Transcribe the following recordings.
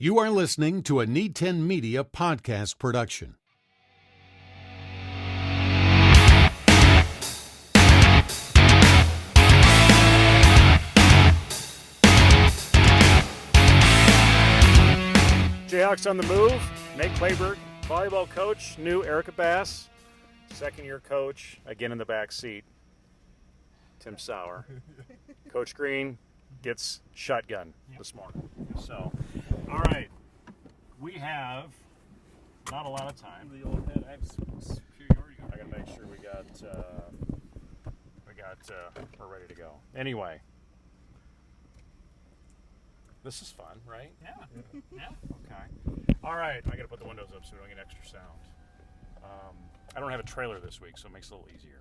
You are listening to a E10 Media podcast production. Jayhawks on the move. Nate Clayberg, volleyball coach. New Eryca Bass, second-year coach. Again in the back seat. Tim Sauer. Coach Green gets shotgun this morning. So, all right, we have not a lot of time. The old head, I have superiority. I gotta make sure we're ready to go. Anyway, this is fun, right? Yeah. Okay. All right, I gotta put the windows up so we don't get extra sound. I don't have a trailer this week, so it makes it a little easier.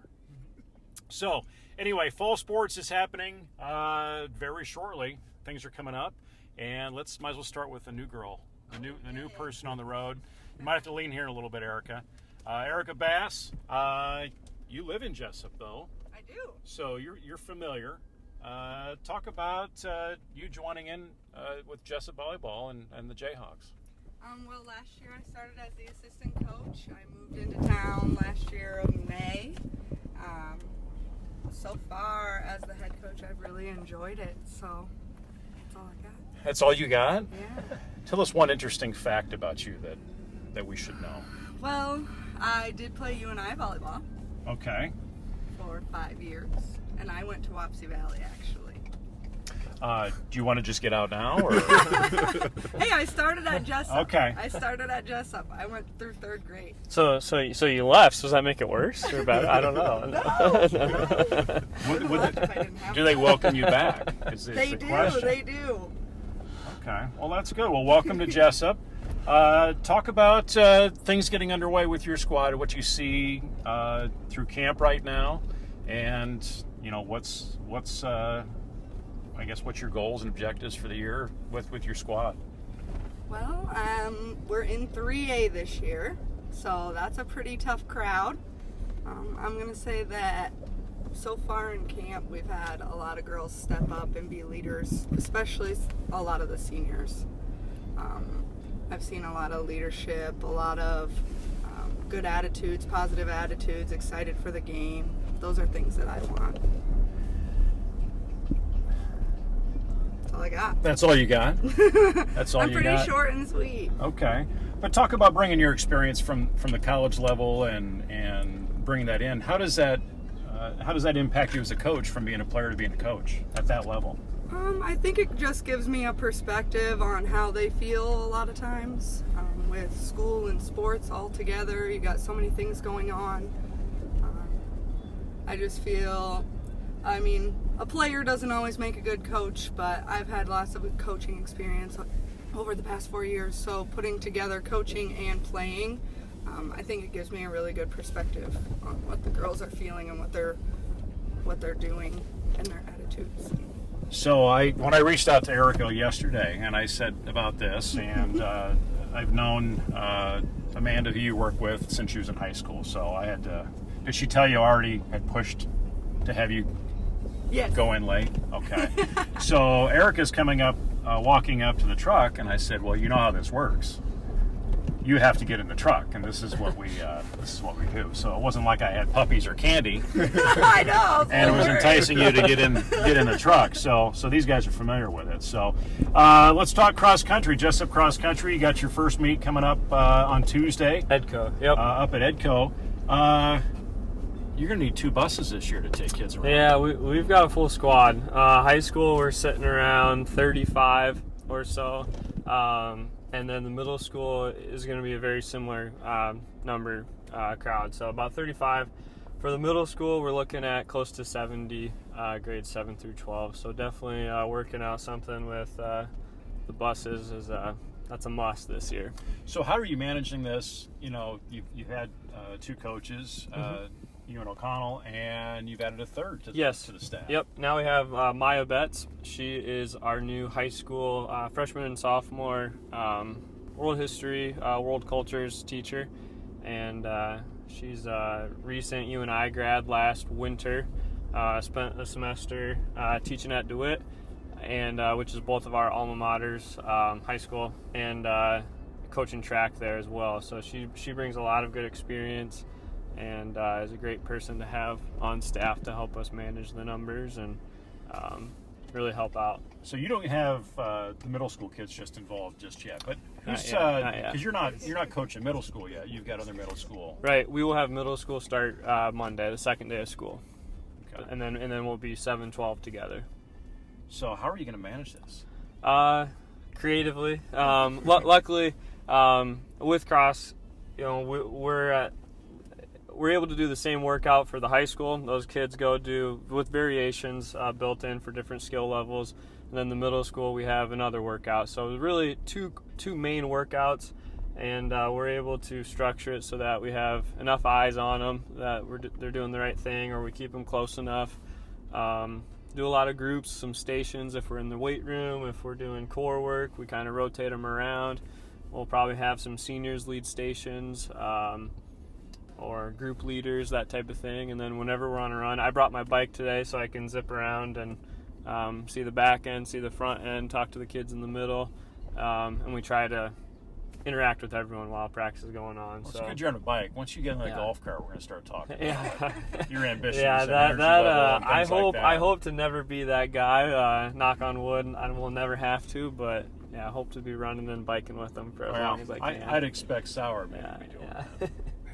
So, anyway, fall sports is happening very shortly. Things are coming up, and might as well start with the new girl, the new person on the road. You might have to lean here a little bit, Eryca. Eryca Bass, you live in Jesup, though. I do. So you're familiar. Talk about you joining in with Jesup volleyball and the Jayhawks. Well, last year I started as the assistant coach. I moved into town last year of May. So far, as the head coach, I've really enjoyed it. So that's all I got. That's all you got? Yeah. Tell us one interesting fact about you that we should know. Well, I did play UNI volleyball Okay. for 5 years, and I went to Wapsie Valley, actually. Do you want to just get out now? Or? Hey, I started at Jesup. Okay. I started at Jesup. I went through third grade. So you left. So does that make it worse or better? I don't know. Do they welcome you back? They do. Question. They do. Okay. Well, that's good. Well, welcome to Jesup. Talk about things getting underway with your squad, what you see through camp right now, and what's I guess what's your goals and objectives for the year with your squad? Well, we're in 3A this year, so that's a pretty tough crowd. I'm going to say that so far in camp, we've had a lot of girls step up and be leaders, especially a lot of the seniors. I've seen a lot of leadership, a lot of good attitudes, positive attitudes, excited for the game. Those are things that I want. That's all I got. That's all you got? That's all I'm you pretty got? short and sweet. Okay. But talk about bringing your experience from the college level and bringing that in. How does that impact you as a coach from being a player to being a coach at that level? I think it just gives me a perspective on how they feel a lot of times. With school and sports all together, you got so many things going on. I just feel, a player doesn't always make a good coach, but I've had lots of coaching experience over the past 4 years, so putting together coaching and playing, I think it gives me a really good perspective on what the girls are feeling and what they're doing and their attitudes. So when I reached out to Eryca yesterday and I said about this, and I've known Amanda, who you work with, since she was in high school, so I had to. Did she tell you I already had pushed to have you Yes. go in late? Okay. So Eryca's coming up, walking up to the truck, and I said, "Well, you know how this works. You have to get in the truck, and this is what we do." So it wasn't like I had puppies or candy. I know. And it was enticing you to get in the truck. So these guys are familiar with it. So let's talk cross country. Jesup cross country. You got your first meet coming up on Tuesday. Edco. Yep. Up at Edco. You're gonna need 2 buses this year to take kids around. Yeah, we've got a full squad. High school, we're sitting around 35 or so. And then the middle school is going to be a very similar number crowd. So about 35. For the middle school, we're looking at close to 70 grades 7 through 12. So definitely working out something with the buses that's a must this year. So how are you managing this? You've had 2 coaches, you and O'Connell, and you've added a third to the staff. Yep. Now we have Maya Betts. She is our new high school freshman and sophomore world history, world cultures teacher, and she's a recent UNI grad last winter. Spent a semester teaching at DeWitt, and which is both of our alma maters, high school, and coaching track there as well. So she brings a lot of good experience, and is a great person to have on staff to help us manage the numbers and really help out. So you don't have the middle school kids just involved just yet, but who's because you're not coaching middle school yet. You've got other middle school. Right. We will have middle school start Monday, the second day of school, Okay. and then we'll be 7-12 together. So how are you going to manage this? Creatively, luckily, with cross, we're able to do the same workout for the high school. Those kids go do with variations built in for different skill levels. And then the middle school, we have another workout. So really two main workouts, and we're able to structure it so that we have enough eyes on them, that they're doing the right thing, or we keep them close enough. Do a lot of groups, some stations if we're in the weight room. If we're doing core work, we kind of rotate them around. We'll probably have some seniors lead stations, or group leaders, that type of thing. And then whenever we're on a run, I brought my bike today so I can zip around and see the back end, see the front end, talk to the kids in the middle, and we try to interact with everyone while practice is going on. Well, so it's good you're on a bike. Once you get in that golf cart, we're going to start talking about your ambitions. Yeah, and energy level and things like that. I hope to never be that guy. Knock on wood, I will never have to, but yeah, I hope to be running and biking with them for as long as I can. I'd expect Sauer maybe to be doing that. Hey,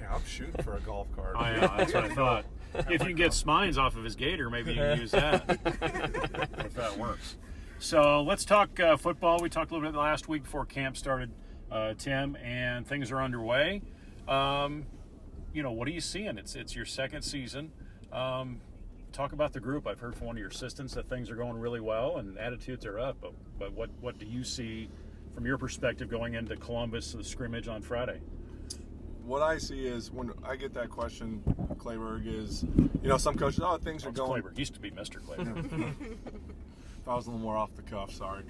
I'm shooting for a golf cart. Oh, yeah, that's what I thought. If you can get spines off of his gator, maybe you can use that. If that works. So let's talk football. We talked a little bit last week before camp started, Tim, and things are underway. What are you seeing? It's your second season. Talk about the group. I've heard from one of your assistants that things are going really well and attitudes are up. But what do you see from your perspective going into Columbus, the scrimmage on Friday? What I see is when I get that question, Clayberg, is, some coaches, things are going. Clayberg used to be Mr. Clayberg. If I was a little more off the cuff, sorry.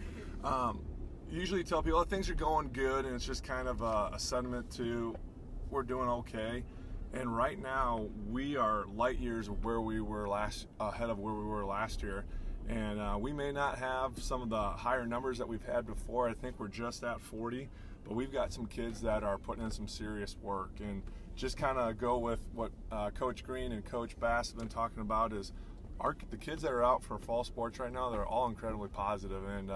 Usually tell people things are going good, and it's just kind of a sentiment to we're doing okay. And right now we are light years of where we were ahead of where we were last year. And we may not have some of the higher numbers that we've had before. I think we're just at 40. But we've got some kids that are putting in some serious work, and just kind of go with what Coach Green and Coach Bass have been talking about is the kids that are out for fall sports right now, they're all incredibly positive, and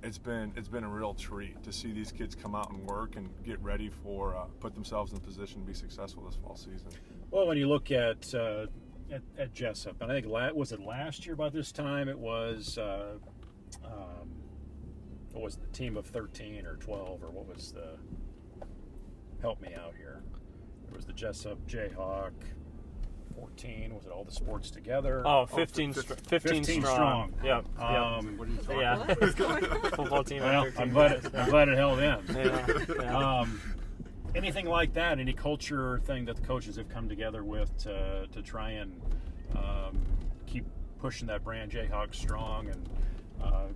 it's been a real treat to see these kids come out and work and get ready for put themselves in position to be successful this fall season. Well, when you look at Jesup, and I think was it last year by this time? It was. What was the team of 13 or 12, or what was the? Help me out here. There was the Jesup Jayhawk 14. Was it all the sports together? Oh, 15 strong. Yep. What are you talking about? What is going on? Football team. Well, I'm glad it held in. Yeah. Anything like that? Any culture thing that the coaches have come together with to try and keep pushing that brand Jayhawk strong and.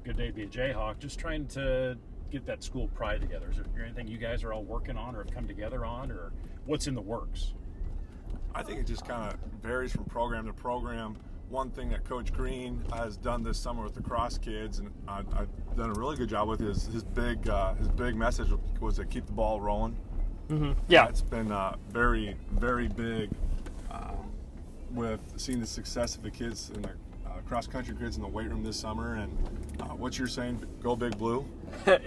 Good day to be a Jayhawk, just trying to get that school pride together. Is there anything you guys are all working on or have come together on, or what's in the works? I think it just kind of varies from program to program. One thing that Coach Green has done this summer with the cross kids, and I've done a really good job with, is his big message was to keep the ball rolling. Mm-hmm. Yeah. It's been very, very big with seeing the success of the kids and the cross-country kids in the weight room this summer. And what you're saying, go Big Blue?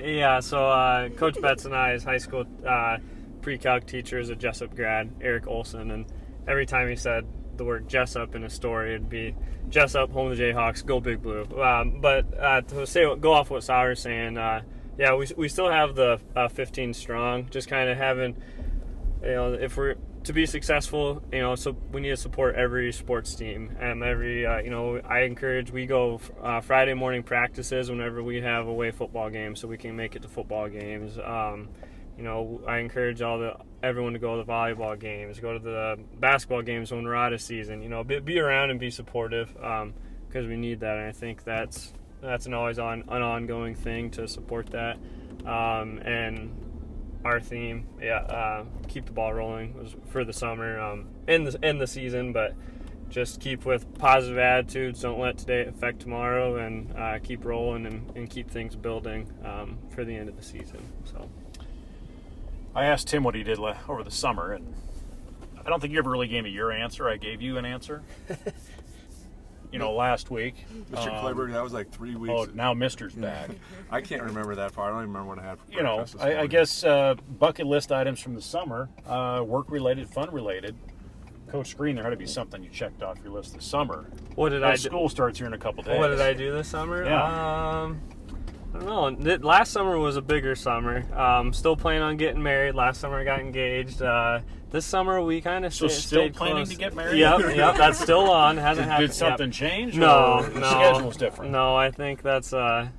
Yeah, so Coach Betts and I, his high school pre-calc teacher, is a Jesup grad, Eric Olson, and every time he said the word Jesup in a story, it'd be Jesup, home of the Jayhawks, go Big Blue. But to go off what Sauer's saying, yeah, we still have the 15 strong, just kind of having, if we're to be successful, so we need to support every sports team, and every, I encourage, we go Friday morning practices whenever we have away football games, so we can make it to football games. I encourage everyone to go to the volleyball games, go to the basketball games when we're out of season. Be around and be supportive, because we need that, and I think that's an always an ongoing thing to support that, and. Our theme, keep the ball rolling, was for the summer, in the season, but just keep with positive attitudes. Don't let today affect tomorrow, and keep rolling and keep things building for the end of the season. So, I asked Tim what he did over the summer, and I don't think you ever really gave me your answer. I gave you an answer. Last week. Mr. Clayberg, that was like 3 weeks. Oh, now Mister's back. I can't remember that far. I don't even remember what I had for breakfast this I morning. guess bucket list items from the summer, work-related, fun-related. Coach Green, there had to be something you checked off your list this summer. what did I do? School starts here in a couple days. What did I do this summer? Yeah. I don't know. Last summer was a bigger summer. Still planning on getting married. Last summer I got engaged. This summer we kind of still stayed planning close. to get married? Yep. That's still on. Hasn't happened. Did something change? No, or the no. schedule's different. No, I think that's. I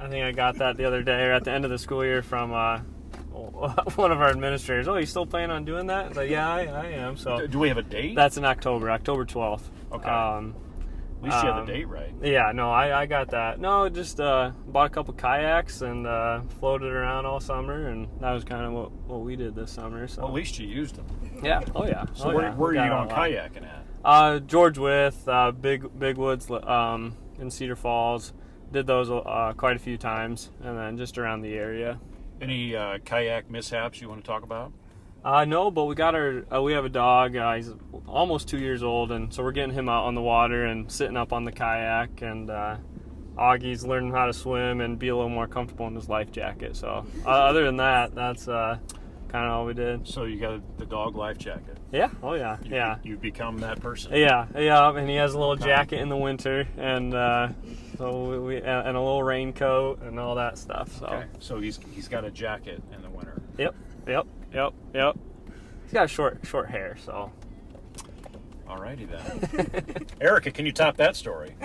think I got that the other day, or at the end of the school year, from one of our administrators. Oh, you still planning on doing that? I was like, yeah, I am. So Do we have a date? that's in October 12th. Okay. At least you have the date right. Yeah, no, I got that. No, just bought a couple kayaks and floated around all summer, and that was kind of what we did this summer. So Well, at least you used them. yeah, oh yeah. So Oh, where yeah. are We you got going a lot. kayaking at? George Wythe, Big Woods in Cedar Falls. Did those quite a few times, and then just around the area. Any kayak mishaps you want to talk about? No, but we got we have a dog. He's almost 2 years old, and so we're getting him out on the water and sitting up on the kayak. And Augie's learning how to swim and be a little more comfortable in his life jacket. So other than that, that's kind of all we did. So you got the dog life jacket. Yeah. Oh yeah. Yeah. You've become that person. Yeah. And he has a little jacket in the winter, and so we and a little raincoat and all that stuff. So. Okay. So he's got a jacket in the winter. Yep. He's got short hair, so. Alrighty then. Eryca, can you top that story?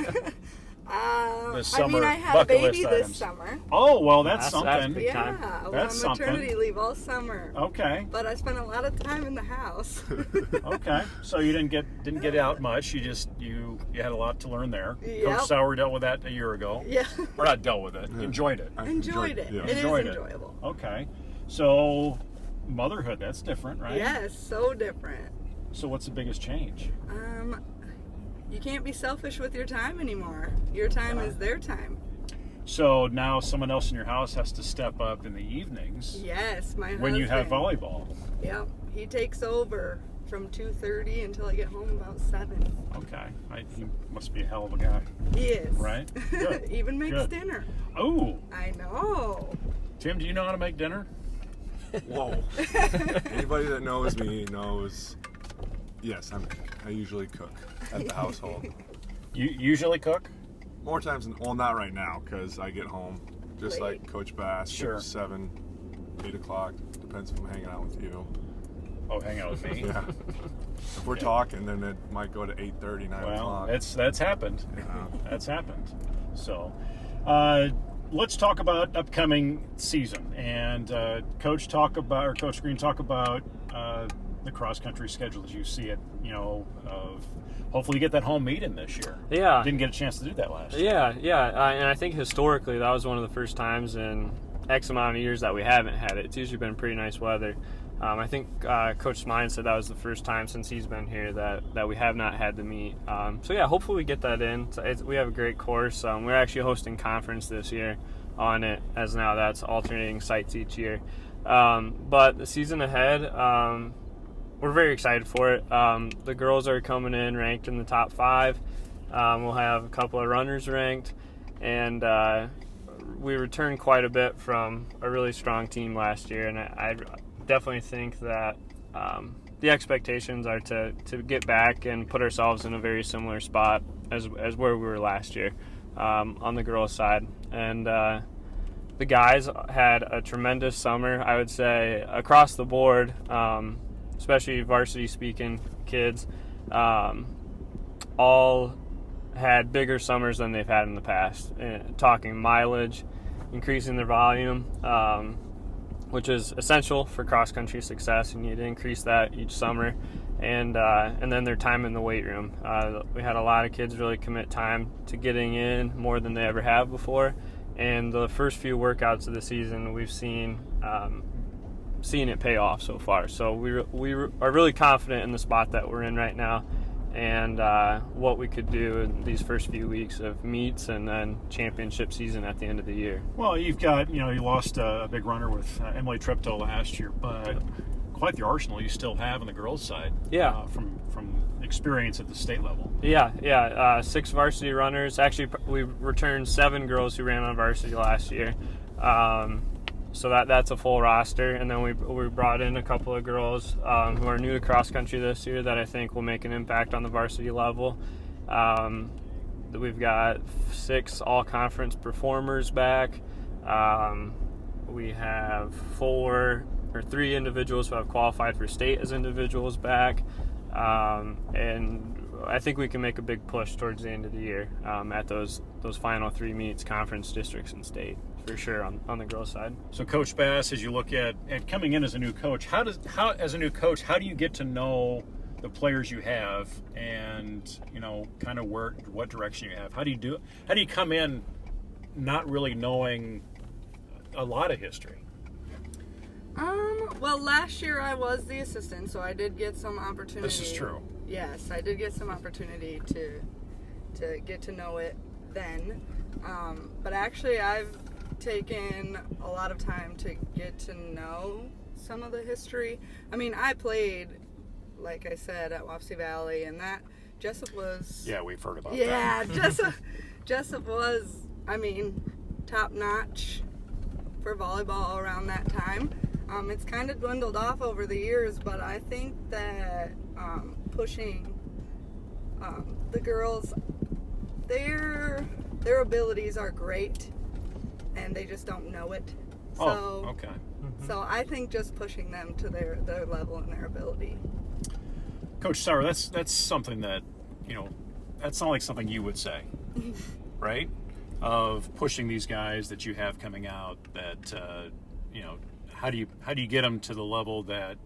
Summer I had a bucket baby list this items. summer. Oh, well, that's That's something. big time. Yeah, I was That's on maternity something. leave all summer. Okay. But I spent a lot of time in the house. Okay. So you didn't get out much. You had a lot to learn there. Yep. Coach Sauer dealt with that a year ago. Yeah. Or not dealt with it. Enjoyed it. I Enjoyed it. Yeah. It is Enjoyed it. enjoyable. Okay. So motherhood, that's different, right? Yes, so different. So what's the biggest change? You can't be selfish with your time anymore. Your time is their time. So now someone else in your house has to step up in the evenings Yes, my husband. when you have volleyball. Yep, he takes over from 2:30 until I get home about 7. Okay. He must be a hell of a guy. He is. Right? Good. Even makes Good. dinner. Oh, I know. Tim, do you know how to make dinner? Whoa. Anybody that knows me knows, yes, I usually cook at the household. You usually cook? More times than, well, not right now, because I get home just Late. like Coach Bass, Sure. 7, 8 o'clock, depends if I'm hanging out with you. Oh, hang out with me. Yeah. If we're talking, then it might go to 8:30, 9 Well, o'clock. that's happened. Yeah. That's happened. So, let's talk about upcoming season and Coach Green talk about the cross country schedule as you see it. Of hopefully you get that home meet in this year. Yeah. Didn't get a chance to do that last year. And I think historically that was one of the first times in X amount of years that we haven't had it. It's usually been pretty nice weather. I think Coach Smine said that was the first time since he's been here that we have not had the meet. So yeah, hopefully we get that in. We have a great course. We're actually hosting conference this year on it, as now that's alternating sites each year. But the season ahead, we're very excited for it. The girls are coming in ranked in the top 5. We'll have a couple of runners ranked, and we returned quite a bit from a really strong team last year, and I definitely think that the expectations are to get back and put ourselves in a very similar spot as where we were last year on the girls' side. And the guys had a tremendous summer, I would say, across the board, especially varsity speaking kids, all had bigger summers than they've had in the past. Talking mileage, increasing their volume, which is essential for cross-country success. You need to increase that each summer. And then their time in the weight room. We had a lot of kids really commit time to getting in more than they ever have before. And the first few workouts of the season, we've seen it pay off so far. So we are really confident in the spot that we're in right now. and what we could do in these first few weeks of meets and then championship season at the end of the year. Well, you've got, you lost a big runner with Emily Tripto last year, but quite the arsenal you still have on the girls' side. Yeah. From experience at the state level. Yeah. 6 varsity runners. Actually, we returned 7 girls who ran on varsity last year. So that's a full roster. And then we brought in a couple of girls who are new to cross country this year that I think will make an impact on the varsity level. We've got 6 all-conference performers back. We have 3 individuals who have qualified for state as individuals back. And I think we can make a big push towards the end of the year at those final 3 meets, conference, districts, and state, for sure on the girls' side. So, Coach Bass, as you look at coming in as a new coach, how do you get to know the players you have and kind of what direction you have? How do you come in not really knowing a lot of history? Well, last year I was the assistant, so I did get some opportunity. This is true. Yes, I did get some opportunity to get to know it then. But actually, I've taken a lot of time to get to know some of the history. I mean, I played, like I said, at Wapsie Valley, and that Jesup was... Yeah, we've heard about that. Yeah, Jesup was, top notch for volleyball around that time. It's kind of dwindled off over the years, but I think that pushing the girls, their abilities are great, and they just don't know it. So, okay. Mm-hmm. So I think just pushing them to their level and their ability. Coach Sauer, that's something that, that's not like something you would say, right? Of pushing these guys that you have coming out that, how do you get them to the level that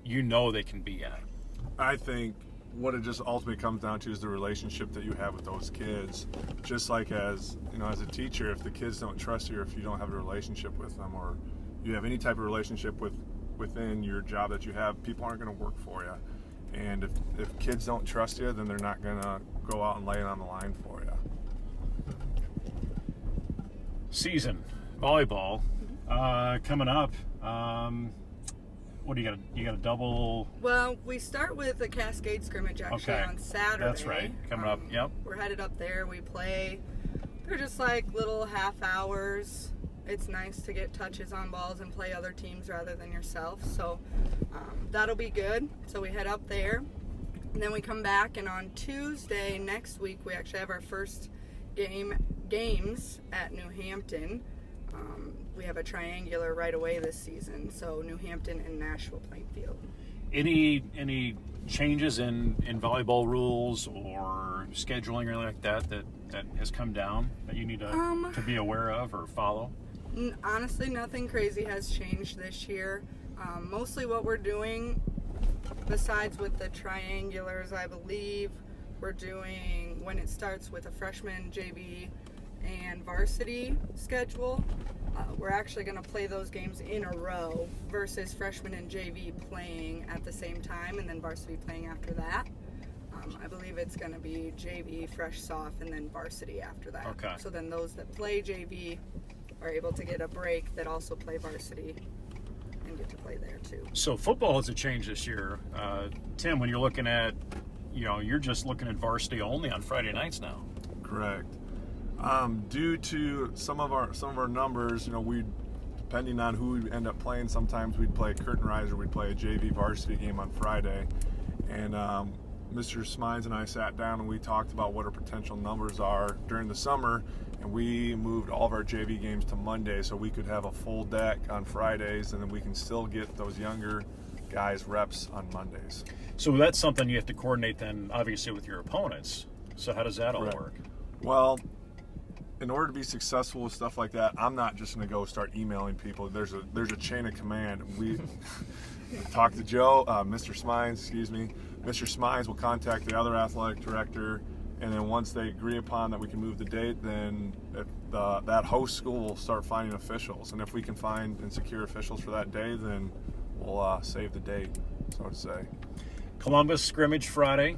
they can be at? I think what it just ultimately comes down to is the relationship that you have with those kids. Just like as a teacher, if the kids don't trust you, or if you don't have a relationship with them, or you have any type of relationship within your job that you have, people aren't going to work for you. And if kids don't trust you, then they're not going to go out and lay it on the line for you. Season volleyball coming up. What do you got? You got a double? Well, we start with a Cascade scrimmage actually on Saturday. That's right. Coming up. Yep. We're headed up there. We play. They're just like little half hours. It's nice to get touches on balls and play other teams rather than yourself. So that'll be good. So we head up there, and then we come back. And on Tuesday next week, we actually have our first games at New Hampton. We have a triangular right away this season, so New Hampton and Nashville Plainfield. Any changes in volleyball rules or scheduling or anything like that has come down that you need to be aware of or follow? Honestly, nothing crazy has changed this year. Mostly what we're doing, besides with the triangulars, I believe we're doing when it starts with a freshman, JV, and varsity schedule. We're actually going to play those games in a row versus freshman and JV playing at the same time and then varsity playing after that. I believe it's going to be JV, fresh, soft, and then varsity after that. Okay. So then those that play JV are able to get a break that also play varsity and get to play there too. So football has a change this year. Tim, when you're looking at, you're just looking at varsity only on Friday nights now. Correct. Due to some of our numbers, we, depending on who we end up playing, sometimes we'd play a curtain riser, we'd play a JV varsity game on Friday, and Mr. Smines and I sat down and we talked about what our potential numbers are during the summer, and we moved all of our JV games to Monday so we could have a full deck on Fridays, and then we can still get those younger guys reps on Mondays. So that's something you have to coordinate then, obviously, with your opponents. So how does that all work? Well, in order to be successful with stuff like that, I'm not just going to go start emailing people. There's a chain of command. We talk to Joe, Mr. Smines, Mr. Smines will contact the other athletic director, and then once they agree upon that we can move the date, then that host school will start finding officials. And if we can find and secure officials for that day, then we'll save the date, so to say. Columbus scrimmage Friday.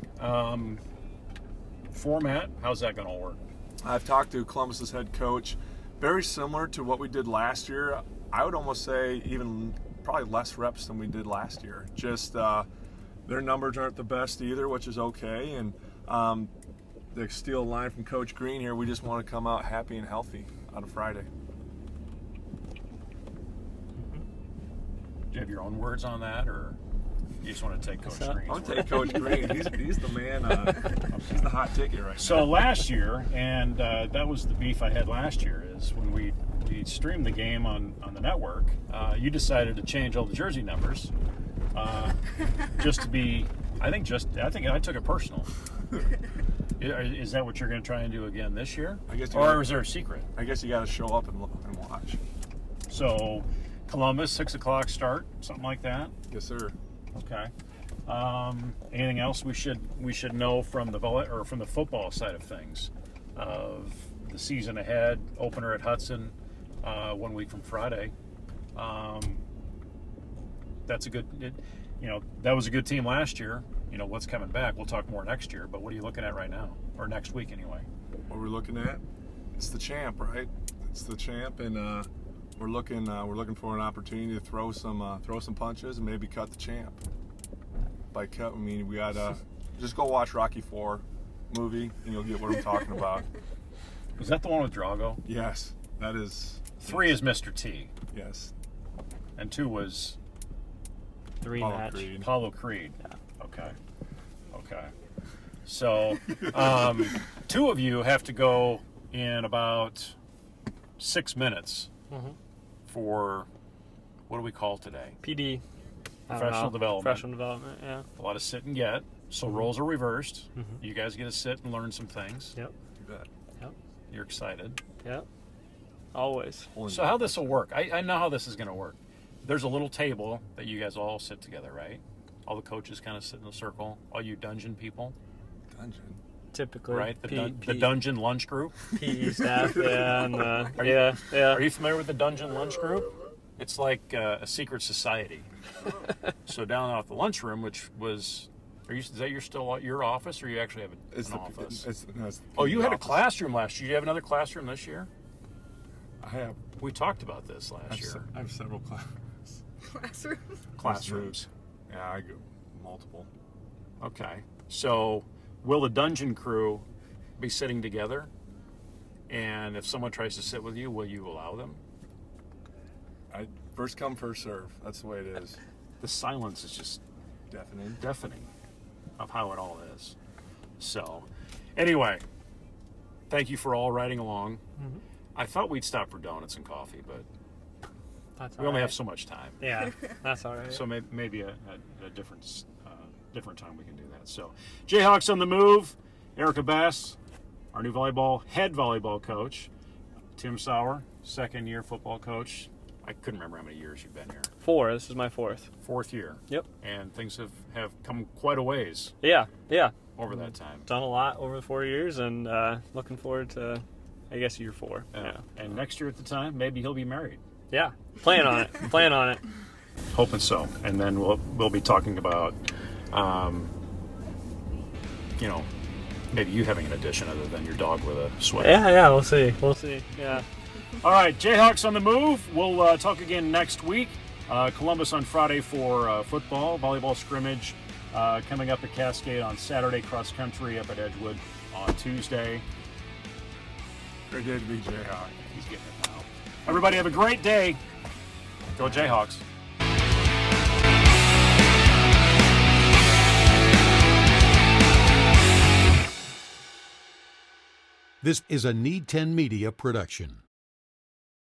Format, how's that going to work? I've talked to Columbus's head coach. Very similar to what we did last year. I would almost say even probably less reps than we did last year. Just their numbers aren't the best either, which is okay. And to steal a line from Coach Green here, we just want to come out happy and healthy on a Friday. Do you have your own words on that, or you just want to take Coach Green's I'll word? take Coach Green. He's the man. He's the hot ticket right now. So last year, and that was the beef I had last year, is when we streamed the game on the network, you decided to change all the jersey numbers just to be. I think I took it personal. Is that what you're going to try and do again this year? I guess. Or is there a secret? I guess you got to show up and look and watch. So, Columbus, 6 o'clock start, something like that. Yes, sir. Okay. Anything else we should know from the football side of things, of the season ahead? Opener at Hudson, 1 week from Friday. That's a good. That was a good team last year. What's coming back? We'll talk more next year. But what are you looking at right now, or next week anyway? What we're looking at? It's the champ, right? It's the champ, and we're looking for an opportunity to throw some punches and maybe cut the champ. By cut, I mean we gotta just go watch Rocky IV movie, and you'll get what I'm talking about. Is that the one with Drago? Yes, that is. 3 is Mr. T, Yes. and 2 was 3 Apollo match. Creed. Apollo Creed. Yeah. Okay. So, 2 of you have to go in about 6 minutes for, what do we call today? PD. I don't Professional know. development. Professional development, yeah. A lot of sit and get. So roles are reversed. You guys get to sit and learn some things. Yep. You bet. You're excited. Yep. Always. So how this will work? I know how this is going to work. There's a little table that you guys all sit together, right? All the coaches kind of sit in a circle. All you dungeon people, Dungeon. Typically. right? The dungeon lunch group. PE staff, yeah. And, Are you familiar with the dungeon lunch group? It's like a secret society. So down off the lunchroom, which was, is that your office, or you actually have an office? It's Oh, you had a office. classroom last year. Do you have another classroom this year? I have. We talked about this last year. I have several classes. Classrooms. Yeah, I go multiple. Okay. So will the dungeon crew be sitting together? And if someone tries to sit with you, will you allow them? First come, first serve. That's the way it is. The silence is just deafening of how it all is. So, anyway, thank you for all riding along. I thought we'd stop for donuts and coffee, but That's we only have so much time. Yeah, that's all right. So maybe a different time we can do that. So, Jayhawks on the move. Eryca Bass, our new head volleyball coach. Tim Sauer, second-year football coach. I couldn't remember how many years you've been here. 4. This is my 4th. 4th year. Yep. And things have come quite a ways Yeah. over that time. Done a lot over the 4 years, and looking forward to, I guess, year 4. Yeah. And next year at the time, maybe he'll be married. Yeah. Plan on it. Plan on it. Hoping so. And then we'll be talking about, maybe you having an addition other than your dog with a sweater. Yeah. We'll see. Yeah. All right, Jayhawks on the move. We'll talk again next week. Columbus on Friday for football, volleyball scrimmage coming up at Cascade on Saturday, cross country up at Edgewood on Tuesday. Great day to be Jayhawk. He's getting it now. Everybody have a great day. Go Jayhawks. This is a Need 10 Media production.